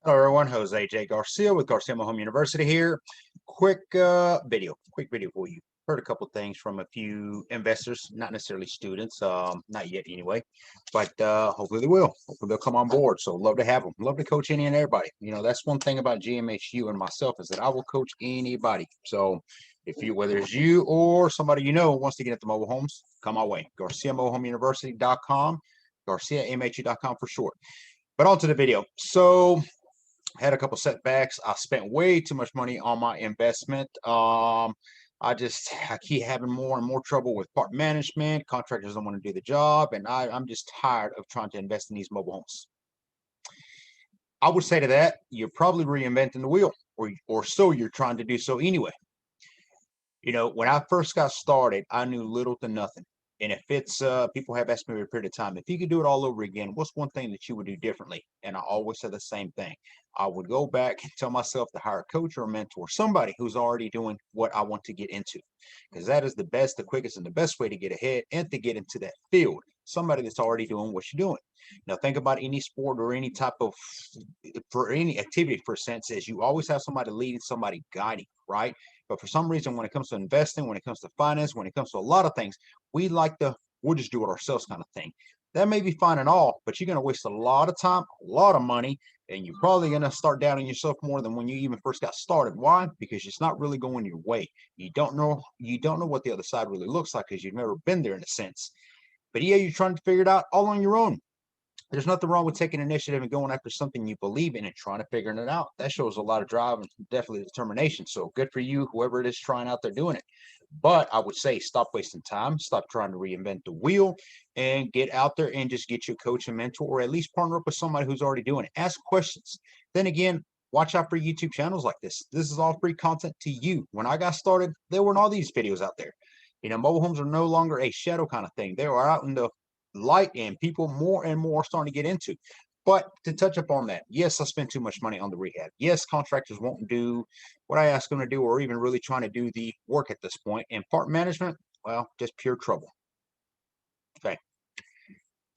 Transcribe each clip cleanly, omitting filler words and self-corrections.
Hello everyone, Jose J. Garcia with Garcia Home University here. Quick video for you. Heard a couple things from a few investors, not necessarily students, not yet anyway, but hopefully they will. Hopefully they'll come on board. So love to have them. Love to coach any and everybody. You know, that's one thing about GMHU and myself is that I will coach anybody. So if you, whether it's you or somebody you know wants to get into mobile homes, come our way. GarciaMobileHomeUniversity.com, GarciaMHU.com for short. But on to the video. So had a couple setbacks. I spent way too much money on my investment. I keep having more and more trouble with part management. Contractors don't want to do the job, and I'm just tired of trying to invest in these mobile homes. I would say to that, you're probably reinventing the wheel, or so you're trying to do so anyway. You know, when I first got started, I knew little to nothing. And if it's people have asked me over a period of time, if you could do it all over again, what's one thing that you would do differently? And I always say the same thing. I would go back and tell myself to hire a coach or a mentor, somebody who's already doing what I want to get into. Because that is the best, the quickest, and the best way to get ahead and to get into that field. Somebody that's already doing what you're doing. Now think about any sport or any type of for any activity for a sense is you always have somebody leading, somebody guiding, right? But for some reason, when it comes to investing, when it comes to finance, when it comes to a lot of things, we like the we'll just do it ourselves kind of thing. That may be fine and all, but you're going to waste a lot of time, a lot of money, and you're probably going to start doubting yourself more than when you even first got started. Why? Because it's not really going your way. You don't know what the other side really looks like because you've never been there in a sense. But yeah, you're trying to figure it out all on your own. There's nothing wrong with taking initiative and going after something you believe in and trying to figure it out. That shows a lot of drive and definitely determination. So good for you, whoever it is trying out there doing it. But I would say stop wasting time, stop trying to reinvent the wheel, and get out there and just get your coach and mentor, or at least partner up with somebody who's already doing it. Ask questions. Then again, watch out for YouTube channels like this. This is all free content to you. When I got started, there weren't all these videos out there. You know, mobile homes are no longer a shadow kind of thing. They are out in the light and people more and more are starting to get into. But to touch upon that, yes, I spend too much money on the rehab. Yes, contractors won't do what I ask them to do or even really trying to do the work at this point. And part management, well, just pure trouble. Okay,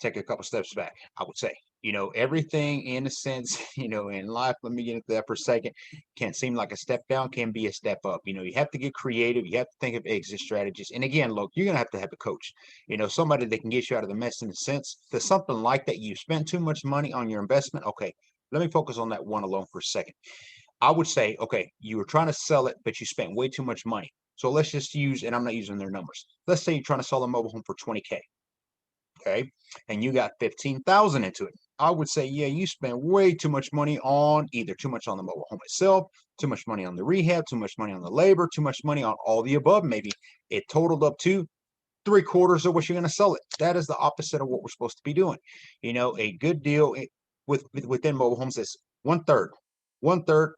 take a couple steps back, I would say. You know, everything in a sense, you know, in life, let me get into that for a second, can seem like a step down, can be a step up. You know, you have to get creative, you have to think of exit strategies. And again, look, you're gonna have a coach, you know, somebody that can get you out of the mess in a sense. To something like that, you spent too much money on your investment. Okay, let me focus on that one alone for a second. I would say, okay, you were trying to sell it, but you spent way too much money. So let's just use, and I'm not using their numbers. Let's say you're trying to sell a mobile home for 20K, okay, and you got 15,000 into it. I would say, yeah, you spent way too much money on either too much on the mobile home itself, too much money on the rehab, too much money on the labor, too much money on all the above. Maybe it totaled up to three-quarters of what you're going to sell it. That is the opposite of what we're supposed to be doing. You know, a good deal within mobile homes is one third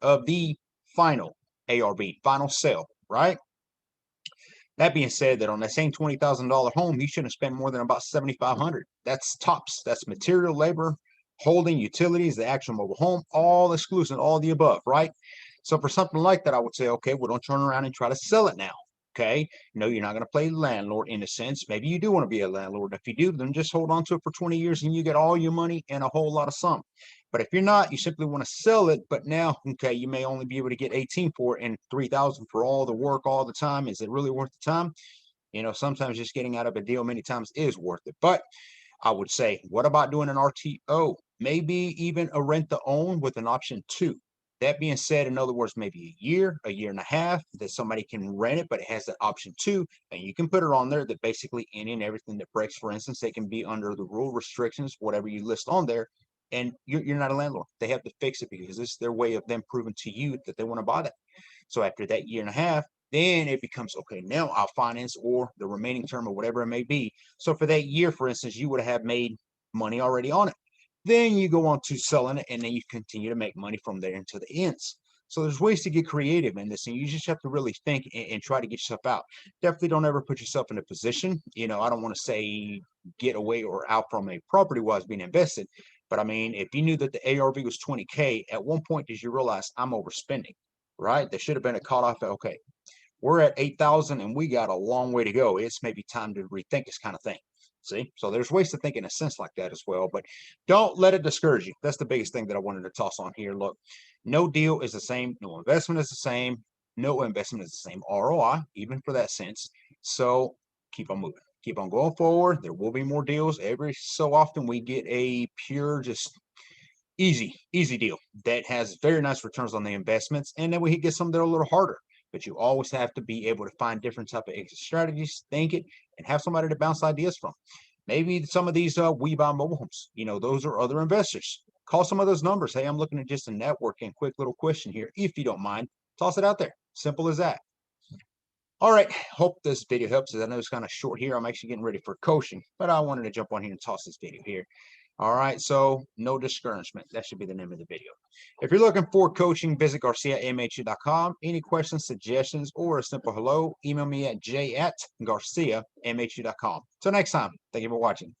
of the final ARV, final sale, right? That being said, that on that same $20,000 home, you shouldn't spend more than about 7,500. That's tops. That's material, labor, holding, utilities, the actual mobile home, all exclusive, all the above, right? So for something like that, I would say, okay, well, don't turn around and try to sell it now. Okay, no, you're not going to play landlord in a sense. Maybe you do want to be a landlord. If you do, then just hold on to it for 20 years and you get all your money and a whole lot of sum. But if you're not, you simply want to sell it. But now, okay, you may only be able to get 18 for it and 3,000 for all the work all the time. Is it really worth the time? You know, sometimes just getting out of a deal many times is worth it. But I would say, what about doing an RTO? Maybe even a rent to own with an option two. That being said, in other words, maybe a year and a half that somebody can rent it, but it has that option two, and you can put it on there that basically any and everything that breaks, for instance, they can be under the rule restrictions, whatever you list on there, and you're not a landlord. They have to fix it because this is their way of them proving to you that they want to buy that. So after that year and a half, then it becomes okay. Now I'll finance or the remaining term or whatever it may be. So for that year, for instance, you would have made money already on it. Then you go on to selling it, and then you continue to make money from there until the ends. So there's ways to get creative in this, and you just have to really think and try to get yourself out. Definitely don't ever put yourself in a position. You know, I don't want to say get away or out from a property wise being invested, but I mean, if you knew that the ARV was 20K, at one point did you realize I'm overspending? Right? There should have been a cutoff. Okay, we're at 8,000 and we got a long way to go. It's maybe time to rethink this kind of thing. See, so there's ways to think in a sense like that as well, but don't let it discourage you. That's the biggest thing that I wanted to toss on here. Look, no deal is the same, no investment is the same, no investment is the same ROI, even for that sense. So keep on moving, keep on going forward. There will be more deals. Every so often we get a pure, just easy deal that has very nice returns on the investments, and then we get some that are a little harder. But you always have to be able to find different type of exit strategies, think it, and have somebody to bounce ideas from. Maybe some of these we buy mobile homes, those are other investors. Call some of those numbers. Hey, I'm looking at just a networking quick little question here, if you don't mind. Toss it out there. Simple as that. All right, hope this video helps. I know it's kind of short here. I'm actually getting ready for coaching, but I wanted to jump on here and toss this video here. All right, so no discouragement. That should be the name of the video. If you're looking for coaching, visit GarciaMHU.com. Any questions, suggestions, or a simple hello, email me at j@GarciaMHU.com. Till next time, thank you for watching.